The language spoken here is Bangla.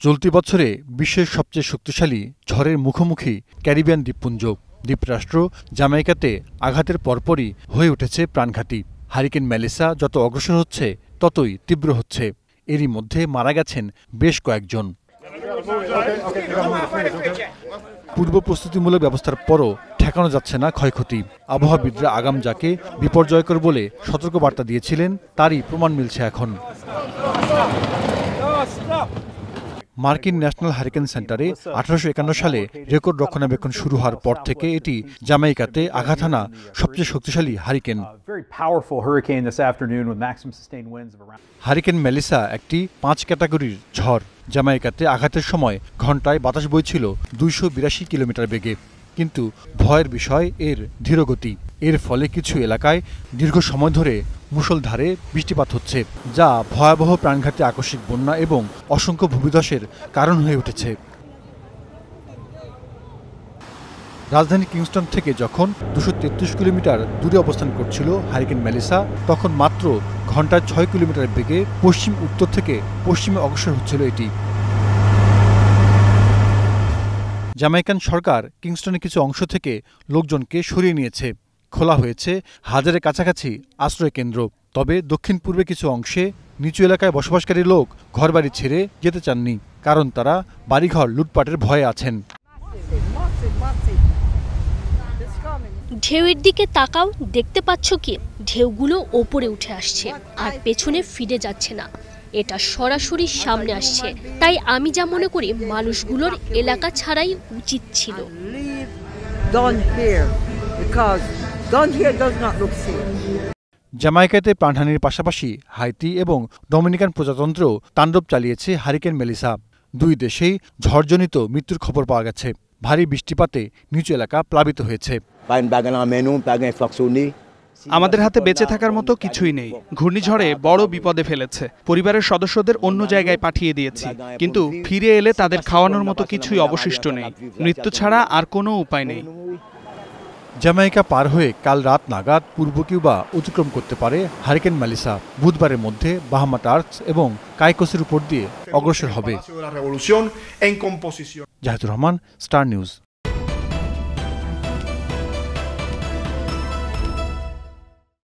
চলতি বছরে বিশ্বের সবচেয়ে শক্তিশালী ঝড়ের মুখোমুখি ক্যারিবিয়ান দ্বীপপুঞ্জ। দ্বীপরাষ্ট্র জামাইকাতে আঘাতের পরপরই হয়ে উঠেছে প্রাণঘাতী। হারিকেন মেলিসা যত অগ্রসর হচ্ছে ততই তীব্র হচ্ছে। এরই মধ্যে মারা গেছেন বেশ কয়েকজন। পূর্ব প্রস্তুতিমূলক ব্যবস্থার পরও ঠেকানো যাচ্ছে না ক্ষয়ক্ষতি। আবহাওয়াবিদরা আগাম যাকে বিপর্যয়কর বলে সতর্কবার্তা দিয়েছিলেন তারই প্রমাণ মিলছে এখন। মার্কিন ন্যাশনাল হারিকেন সেন্টারে 1851 সালে রেকর্ড রক্ষণাবেক্ষণ শুরু হওয়ার পর থেকে এটি জামাইকাতে আঘাত হানা সবচেয়ে শক্তিশালী হারিকেন। হারিকেন মেলিসা একটি 5 ক্যাটাগরির ঝড়। জামাইকাতে আঘাতের সময় ঘণ্টায় বাতাস বইছিল 282 কিলোমিটার বেগে। কিন্তু ভয়ের বিষয় এর ধীরগতি। এর ফলে কিছু এলাকায় দীর্ঘ সময় ধরে মুষলধারে বৃষ্টিপাত হচ্ছে, যা ভয়াবহ প্রাণঘাতী আকস্মিক বন্যা এবং অসংখ্য ভূমিধসের কারণ হয়ে উঠেছে। রাজধানী কিংস্টন থেকে যখন 233 কিলোমিটার দূরে অবস্থান করছিল হারিকেন মেলিসা, তখন মাত্র ঘণ্টায় 6 কিলোমিটার বেগে পশ্চিম উত্তর থেকে পশ্চিমে অগ্রসর হচ্ছিল এটি। জামাইকান সরকার কিংস্টনের কিছু অংশ থেকে লোকজনকে সরিয়ে নিয়েছে। খোলা হয়েছে হাজারের কাছাকাছি আশ্রয় কেন্দ্র। তবে দক্ষিণ পূর্বে কিছু অংশে নিচু এলাকায় বসবাসকারী লোক ঘরবাড়ি ছেড়ে যেতে চাননি, কারণ তারা বাড়িঘর লুটপাটের ভয়ে আছেন। ঢেউয়ের দিকে তাকাও, দেখতে পাচ্ছ কি ঢেউগুলো ওপরে উঠে আসছে আর পেছনে ফিরে যাচ্ছে না। এটা সরাসরি সামনে আসছে। তাই আমি যা মনে করি মানুষগুলোর এলাকা ছাড়াই উচিত ছিল। জামাইকাতে প্রাণহানির পাশাপাশি হাইতি এবং ডোমিনিকান প্রজাতন্ত্রেও তাণ্ডব চালিয়েছে হারিকেন মেলিসা। দুই দেশেই ঝড়জনিত মৃত্যুর খবর পাওয়া গেছে। ভারী বৃষ্টিপাতে নিচু এলাকা প্লাবিত হয়েছে। আমাদের হাতে বেঁচে থাকার মতো কিছুই নেই। ঘূর্ণিঝড়ে বড় বিপদে ফেলেছে। পরিবারের সদস্যদের অন্য জায়গায় পাঠিয়ে দিয়েছি, কিন্তু ফিরে এলে তাদের খাওয়ানোর মতো কিছুই অবশিষ্ট নেই। মৃত্যু ছাড়া আর কোনো উপায় নেই। জামাইকা পার হয়ে কাল রাত নাগাদ পূর্ব কিউবা অতিক্রম করতে পারে হারিকেন মেলিসা। বুধবারের মধ্যে বাহামা টার্কস এবং কাইকোসের উপর দিয়ে অগ্রসর হবে। Jahidur Rahman, Star news.